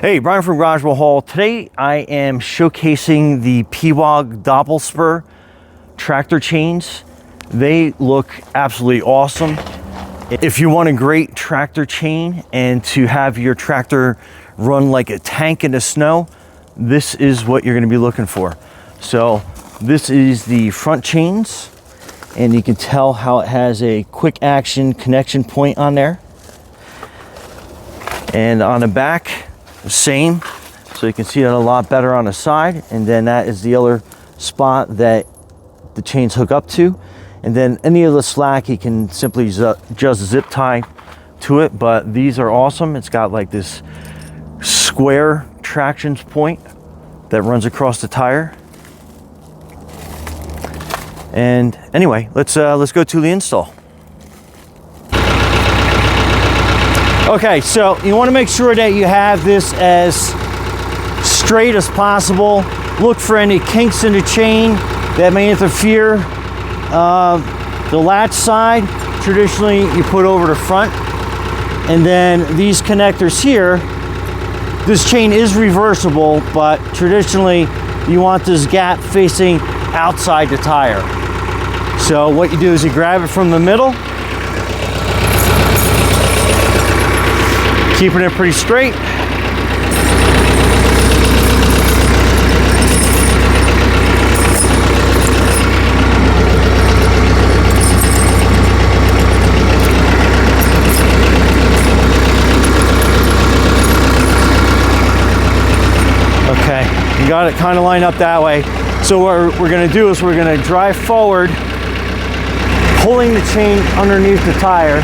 Hey, Brian from Garage Hall. Today I am showcasing the pewag dopplespur tractor chains. They look absolutely awesome. If you want a great tractor chain and to have your tractor run like a tank in the snow, this is what you're going to be looking for. So this is the front chains, and you can tell how it has a quick action connection point on there. And on the back, the same. So you can see it a lot better on the side. And then that is the other spot that the chains hook up to. And then any of the slack, you can simply just zip tie to it. But these are awesome. It's got like this square traction point that runs across the tire. And anyway, let's go to the install. Okay, so you want to make sure that you have this as straight as possible. Look for any kinks in the chain that may interfere. The latch side, traditionally you put over the front. And then these connectors here, this chain is reversible, but traditionally you want this gap facing outside the tire. So what you do is you grab it from the middle, keeping it pretty straight. Okay, you got it kind of lined up that way. So what we're going to do is we're going to drive forward, pulling the chain underneath the tire,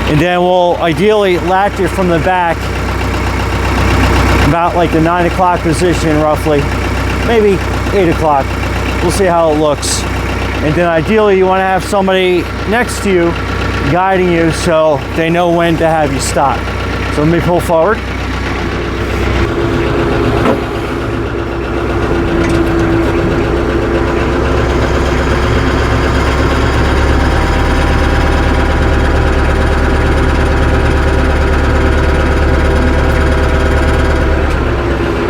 and then we'll ideally latch it from the back about like the 9 o'clock position roughly, maybe 8 o'clock. We'll see how it looks. And then ideally you want to have somebody next to you guiding you so they know when to have you stop. So let me pull forward.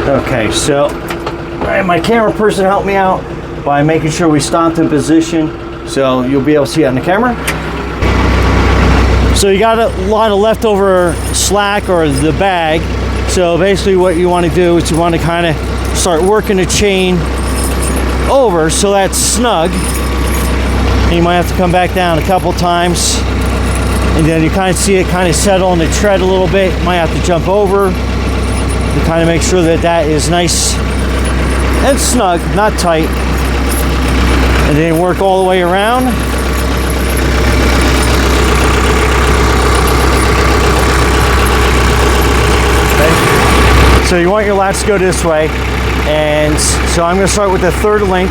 Okay, so my camera person helped me out by making sure we stopped in position, so you'll be able to see it on the camera. So you got a lot of leftover slack or the bag. So basically what you want to do is you want to kind of start working the chain over so that's snug. And you might have to come back down a couple times. And then you kind of see it kind of settle in the tread a little bit. You might have to jump over. To kind of make sure that that is nice and snug, not tight. And then work all the way around. Okay. So you want your latch to go this way. And so I'm going to start with the third link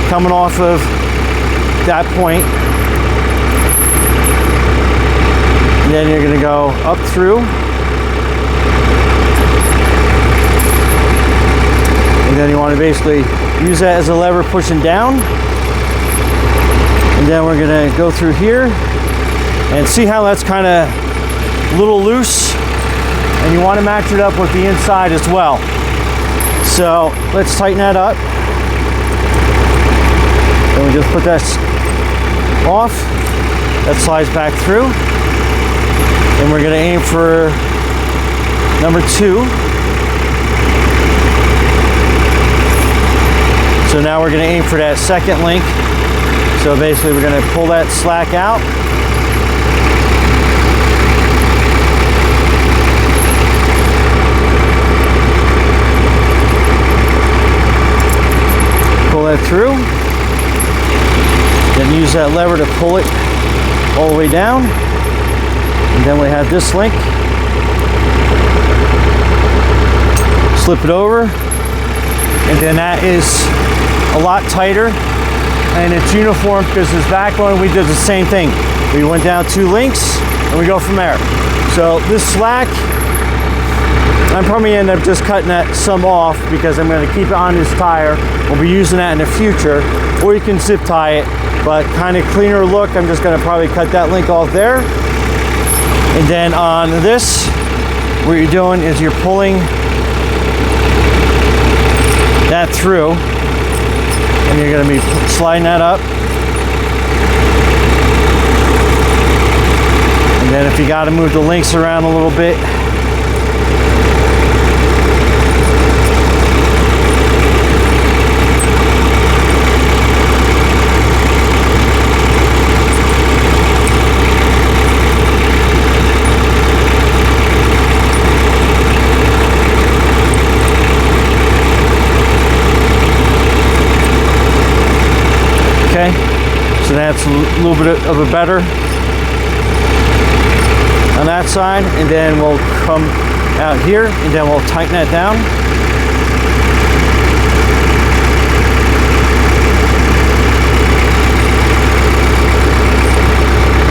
coming off of that point. And then you're going to go up through. And then you want to basically use that as a lever pushing down. And then we're going to go through here and see how that's kind of a little loose. And you want to match it up with the inside as well. So let's tighten that up. Then we just put that off. That slides back through. And we're going to aim for number 2. So now we're going to aim for that second link. So basically we're going to pull that slack out. Pull that through. Then use that lever to pull it all the way down. And then we have this link. Slip it over. And then that is a lot tighter and it's uniform because this back one we did the same thing. We went down 2 links and we go from there. So this slack, I'm probably end up just cutting that some off because I'm going to keep it on this tire. We'll be using that in the future, or you can zip tie it, but kind of cleaner look. I'm just going to probably cut that link off there. And then on this, what you're doing is you're pulling that through, and you're going to be sliding that up. And then if you got to move the links around a little bit, okay, so that's a little bit of a better on that side, and then we'll come out here and then we'll tighten that down.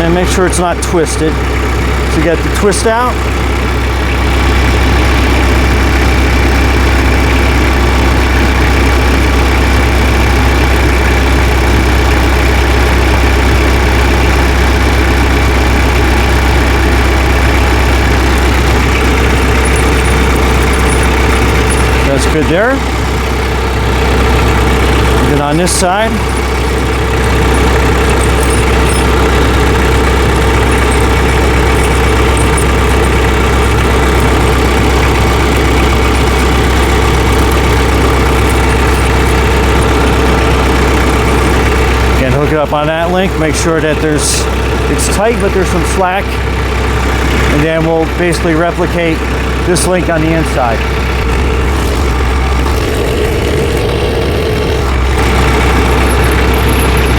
And make sure it's not twisted. So you get the twist out. That's good there. And then on this side, again, hook it up on that link. Make sure that it's tight, but there's some slack. And then we'll basically replicate this link on the inside.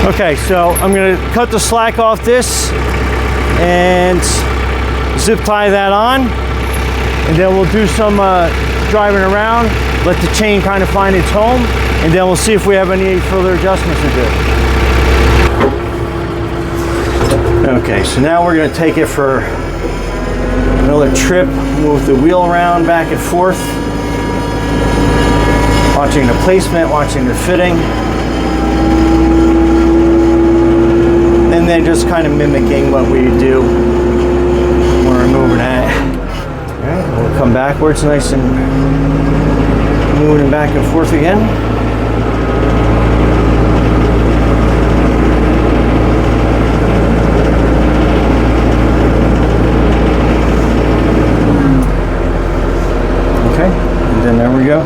Okay, so I'm going to cut the slack off this and zip tie that on, and then we'll do some driving around, let the chain kind of find its home, and then we'll see if we have any further adjustments to do. Okay, so now we're going to take it for another trip, move the wheel around back and forth, watching the placement, watching the fitting. And then just kind of mimicking what we do when we're moving that. All right, we'll come backwards, nice and moving back and forth again. Okay, and then there we go.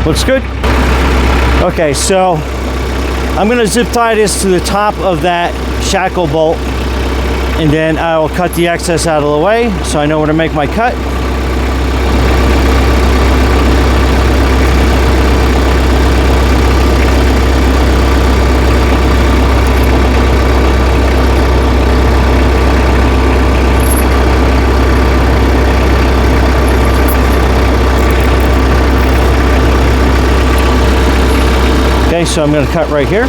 Looks good. Okay, so I'm going to zip tie this to the top of that shackle bolt, and then I will cut the excess out of the way so I know where to make my cut. Okay, so I'm going to cut right here.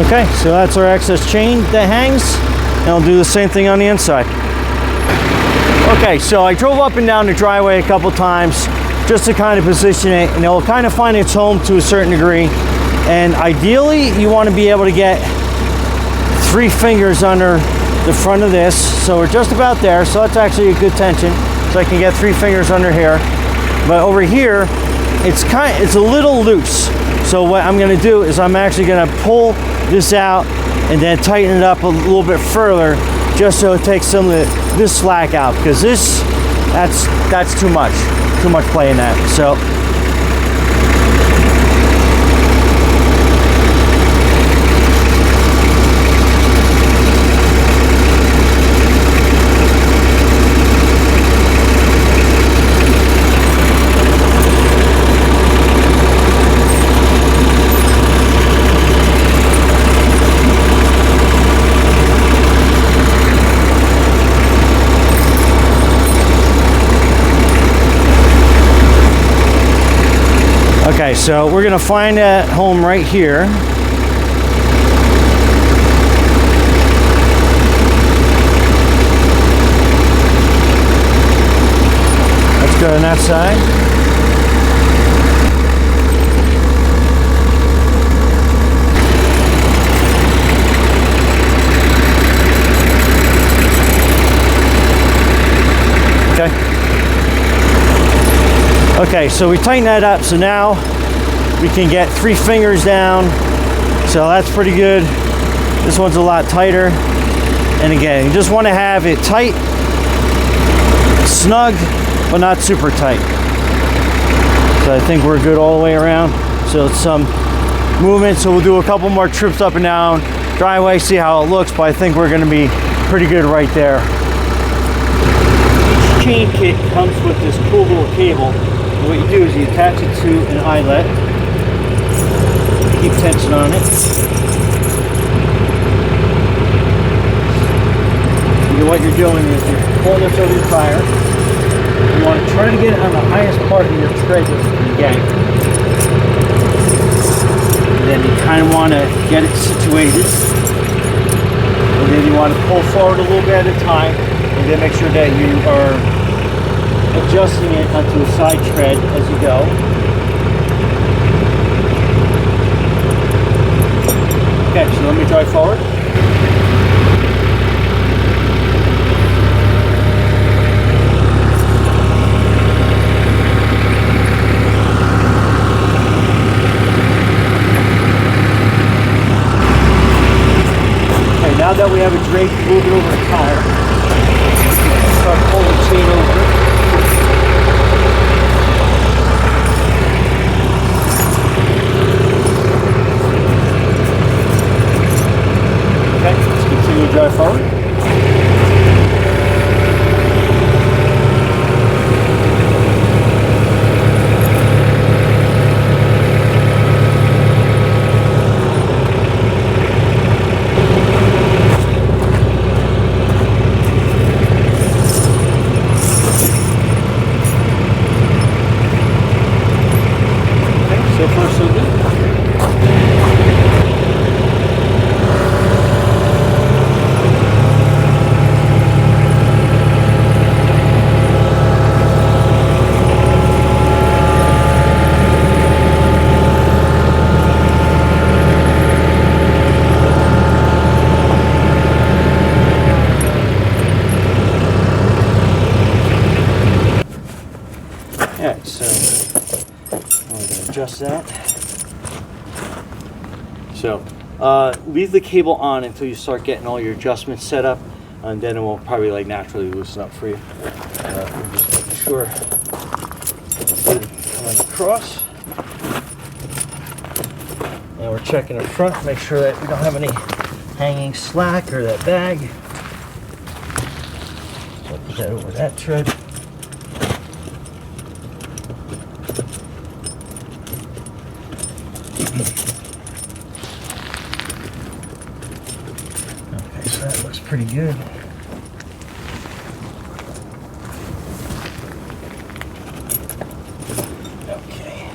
Okay, so that's our excess chain that hangs, and I'll do the same thing on the inside. Okay, so I drove up and down the driveway a couple times just to kind of position it, and it'll kind of find its home to a certain degree. And ideally, you want to be able to get 3 fingers under the front of this. So we're just about there, so that's actually a good tension. So I can get 3 fingers under here. But over here, it's a little loose. So what I'm going to do is I'm actually going to pull this out and then tighten it up a little bit further, just so it takes some of this slack out, because that's too much play in that. So Okay, so we're gonna find that home right here. Let's go on that side. Okay, so we tighten that up, so now we can get 3 fingers down, so that's pretty good. This one's a lot tighter, and again, you just want to have it tight, snug, but not super tight. So I think we're good all the way around. So it's some movement, so we'll do a couple more trips up and down, driveway, see how it looks, but I think we're going to be pretty good right there. This chain kit comes with this cool little cable. What you do is you attach it to an eyelet, keep tension on it. And what you're doing is you're pulling this over your tire. You want to try to get it on the highest part of your tread that you can get. And then you kind of want to get it situated. And then you want to pull forward a little bit at a time, and then make sure that you are adjusting it onto a side tread as you go. Okay, so let me drive forward. Okay, now that we have it draped, move it over the tire. Start pulling the chain over. Drive forward. Okay, so far so good. Alright, so I'm going to adjust that. So leave the cable on until you start getting all your adjustments set up, and then it will probably like naturally loosen up for you. We're just making sure it's good coming across. And we're checking the front, make sure that we don't have any hanging slack or that bag. So put that over that tread. Okay, so that looks pretty good. Okay.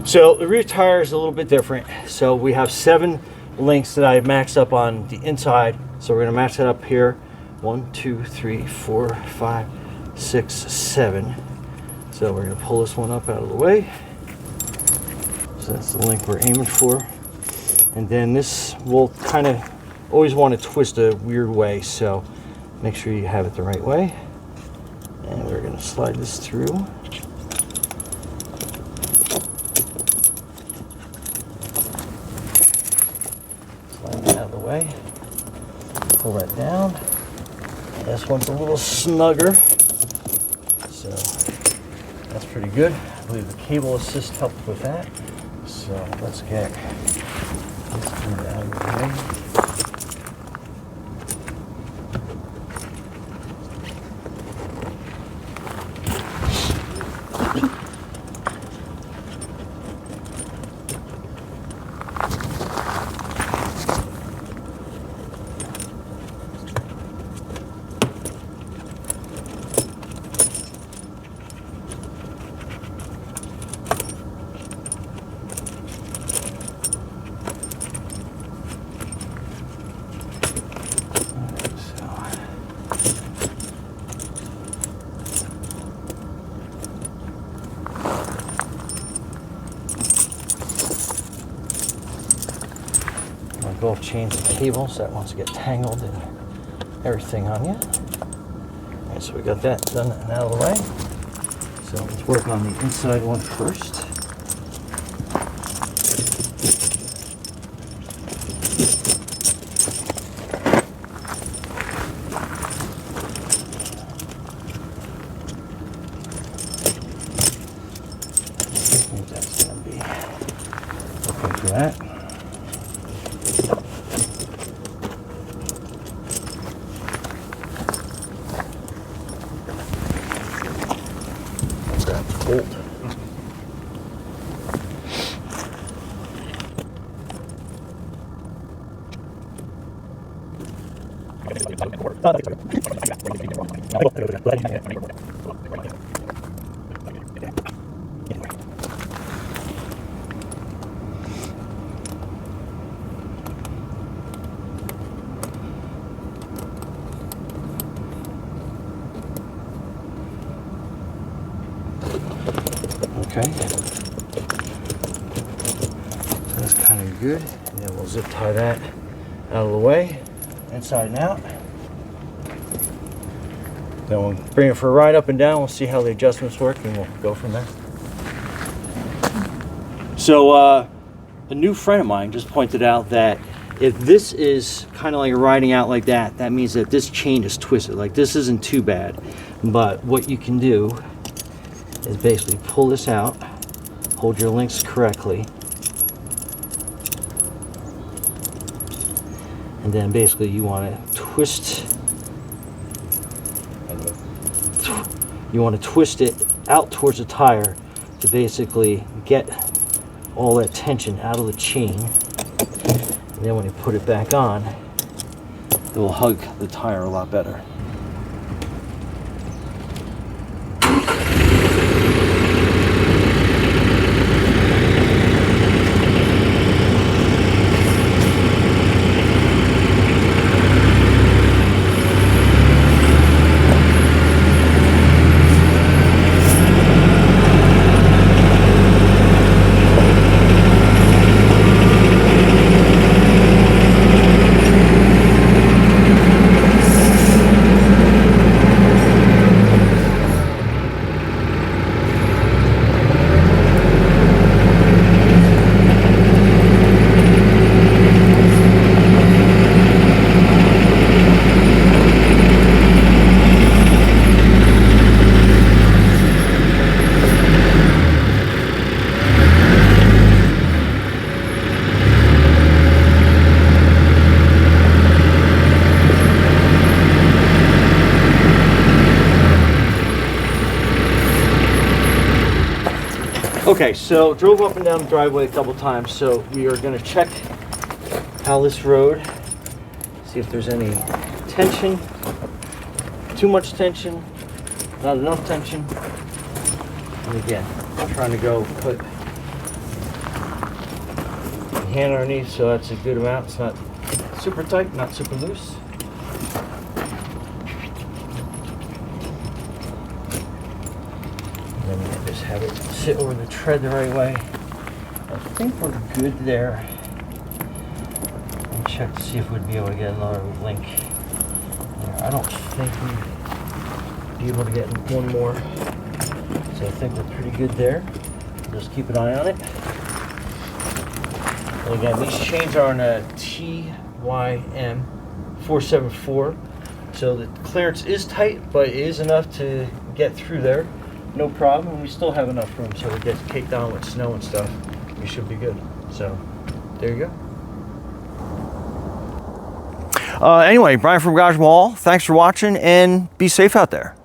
So the rear tire is a little bit different. So we have 7 links that I maxed up on the inside. So we're going to match that up here. 1, 2, 3, 4, 5, 6, 7. So we're going to pull this one up out of the way. So that's the link we're aiming for. And then this will kind of always want to twist a weird way. So make sure you have it the right way. And we're going to slide this through. Slide it out of the way. Pull that down. This one's a little snugger. So That's pretty good. I believe the cable assist helped with that. So let's do that out of the way. Both change the cable so that wants to get tangled and everything on you. All right, so we got that done and out of the way. So let's work on the inside one first. I think that's going to be okay for that. Bolt. Okay, so that's kind of good. And then we'll zip tie that out of the way, inside and out. Then we'll bring it for a ride up and down. We'll see how the adjustments work, and we'll go from there. So a new friend of mine just pointed out that if this is kind of like riding out like that, that means that this chain is twisted. Like, this isn't too bad, but what you can do is basically pull this out, hold your links correctly, and then basically you want to twist it out towards the tire to basically get all that tension out of the chain, and then when you put it back on, it will hug the tire a lot better. Okay, so drove up and down the driveway a couple times, so we are going to check how this rode, see if there's any tension, too much tension, not enough tension. And again, I'm trying to go put the hand underneath so that's a good amount. It's not super tight, not super loose. And then I just have it sit over the tread the right way. I think we're good there. And check to see if we'd be able to get another link there. I don't think we'd be able to get one more. So I think we're pretty good there. Just keep an eye on it. And again, these chains are on a TYM 474. So the clearance is tight, but it is enough to get through there. no problem. And we still have enough room, so it gets caked down with snow and stuff. We should be good. So there you go. Anyway, Brian from Garage Mall, thanks for watching and be safe out there.